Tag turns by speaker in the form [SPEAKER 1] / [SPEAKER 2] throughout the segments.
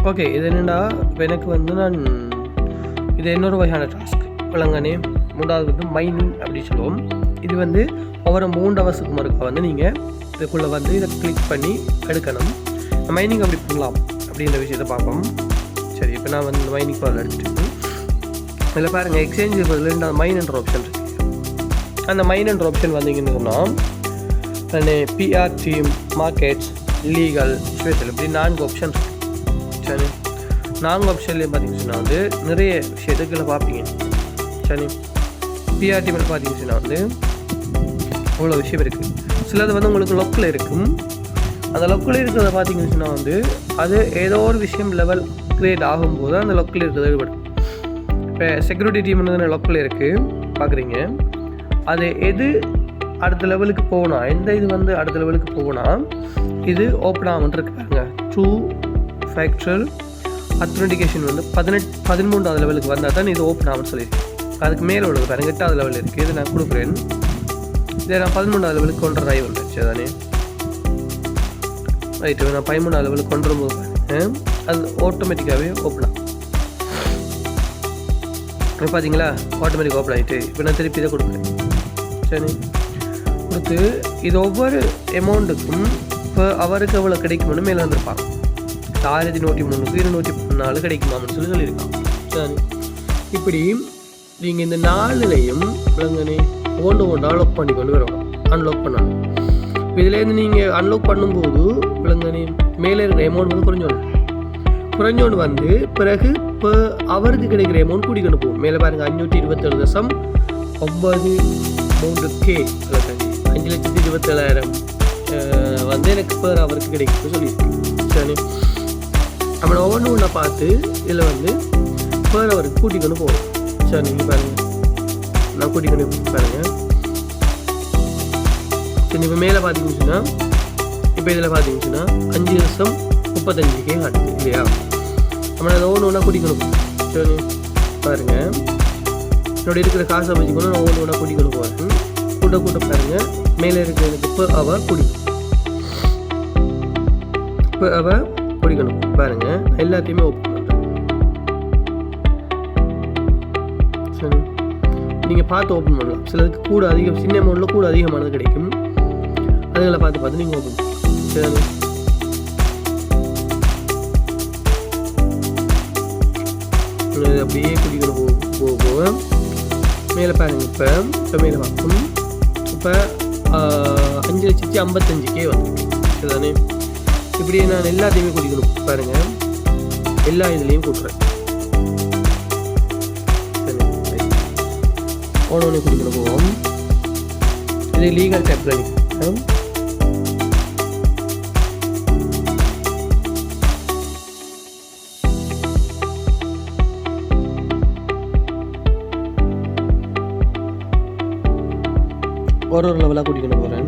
[SPEAKER 1] Okay, இது என்னென்னா இப்போ எனக்கு வந்து நான் இது இன்னொரு வகையான டாஸ்க் வழங்கனே. 3வது வந்து மைனிங் அப்படி சொல்லுவோம். இது வந்து ஒவ்வொரு 3 ஹவர்ஸுக்கு மறுக்கா வந்து நீங்கள் இதுக்குள்ளே வந்து இதை கிளிக் பண்ணி எடுக்கணும். மைனிங் அப்படி பண்ணலாம் அப்படின்ற விஷயத்தை பார்ப்போம். சரி, இப்போ நான் வந்து மைனிங் பவர் எடுத்துட்டு இதில் பாருங்கள், எக்ஸ்சேஞ்சு பதில் அந்த மைன் என்ற ஆப்ஷன் இருக்குது. அந்த மைன் என்ற ஆப்ஷன் வந்தீங்கன்னு சொன்னால் PR team, markets, legal, special இப்படி 4 ஆப்ஷன் இருக்குது. சரி, 4 ஆப்ஷன்லேயும் பார்த்தீங்கன்னு சொன்னால் வந்து நிறைய விஷயத்துக்களை பார்ப்பீங்க. சரி, பிஆர் டீமில் பார்த்தீங்கன்னு சொன்னால் வந்து அவ்வளோ விஷயம் இருக்குது. சிலது வந்து உங்களுக்கு லொக்கில் இருக்கும். அந்த லொக்கில் இருக்கிறத பார்த்தீங்கன்னு சொன்னால் வந்து அது ஏதோ ஒரு விஷயம் லெவல் கிரியேட் ஆகும்போது அந்த லொக்கில் இருக்கிறது ஈடுபடும். இப்போ செக்யூரிட்டி டீம் வந்து லொக்கில் இருக்குது பார்க்குறீங்க. அது எது அடுத்த லெவலுக்கு போகணும், எந்த இது வந்து அடுத்த லெவலுக்கு போகணும், இது ஓப்பன் ஆகும்னு இருக்கு பாருங்க. 2 ஃபேக்டர் அத்தன்டிகேஷன் வந்து 13வது லெவலுக்கு வந்தால் தான் இது ஓப்பன் ஆகும்னு சொல்லியிருக்கேன். அதுக்கு மேலே உள்ளது பாருங்க 8வது லெவலில் இருக்குது. இது நான் கொடுக்குறேன். இதை நான் 13வது லெவலுக்கு கொண்டு ட்ரை வந்துச்சு தானே. ரைட்டு, நான் 13வது லெவலுக்கு கொண்டு வரும்போது அது ஆட்டோமேட்டிக்காகவே ஓப்பன் ஆகும். இப்போ பார்த்தீங்களா, ஆட்டோமேட்டிக் ஓப்பன் ஆகிட்டு. இப்போ நான் திருப்பி இதை கொடுக்குறேன். சரி, கொடுத்து இது ஒவ்வொரு அமௌண்ட்டுக்கும் இப்போ அவருக்கு எவ்வளோ கிடைக்கும்னு மேலே வந்துருப்பாங்க. 1103க்கு 214 கிடைக்குமான்னு சொல்லியிருக்காங்க. சரி, இப்படி நீங்கள் இந்த 4லையும் விளங்கனே ஒன்று அன்லாக் பண்ணி கொண்டு வரணும். அன்லாக் பண்ணணும். இதுலேருந்து நீங்கள் அன்லாக் பண்ணும்போது விளங்கனே மேலே இருக்கிற அமௌண்ட் வந்து குறைஞ்சோண்டு வந்து பிறகு இப்போ அவருக்கு கிடைக்கிற அமௌண்ட் கூட்டிக்கொண்டு போகும். மேலே பாருங்கள் 527.93K 5,27,000 வந்து எனக்கு பேர் அவருக்கு கிடைக்குன்னு சொல்லியிருக்கு. சரி, நம்ம ஒவ்வொன்று ஒன்றா பார்த்து இதில் வந்து பேர் அவருக்கு கூட்டிக்கொண்டு போகும். சரி, நீங்கள் பாருங்கள், நான் கூட்டிக்கொண்டு பாருங்கள். சரி, இப்போ மேலே பார்த்தீங்கன்னா இப்போ இதில் பார்த்தீங்கன்னா 5,35K காட்டுது இல்லையா. நம்ம அதை ஒவ்வொன்று கூட்டிக்கணும். சரி, பாருங்கள், என்னோட இருக்கிற காசை வச்சுக்கணும். நான் ஒவ்வொன்று கூட்டிக்கொண்டு போகிறேன். கூட்ட பாருங்கள், மேலே இருக்கிறதுக்கு இப்போ அவள் குடிக்கணும். இப்போ அவள் குடிக்கணும் பாருங்கள். எல்லாத்தையுமே ஓப்பன் பண்ணுறேன். சரி, நீங்கள் பார்த்து ஓப்பன் பண்ணலாம். சிலருக்கு கூட அதிகம், சின்ன அமௌண்ட்டில் கூட அதிகமானது கிடைக்கும். அதுகளை பார்த்து நீங்கள் ஓப்பன் பண்ணலாம். சரி, அப்படியே குடிக்கணும் போக மேலே பாருங்கள். இப்போ மேலே பார்க்கணும். இப்போ 5,55K வந்துருக்கு தானே. இப்படியே நான் எல்லாத்தையுமே குடிக்கணும் பாருங்கள். எல்லா இதுலேயும் கூட்டுறேன். சரி, ஒன்று குடிக்கணும் போவோம். இது லீகல் டேப்பில் நிற்கும். ஒரு லெவலாக கூட்டிக்கணும் போகிறேன்.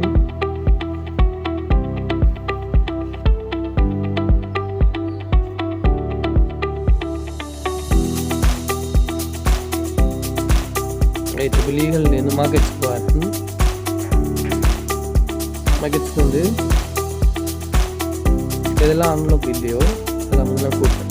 [SPEAKER 1] ரைட், இப்போ லீகல்லேருந்து மார்க்கெட்ஸ்க்கு வரேன். மார்க்கெட்ஸ்க்கு வந்து எதெல்லாம் அன்லாக் இல்லையோ அதெல்லாம் வந்து நான் கூப்பிட்டேன்.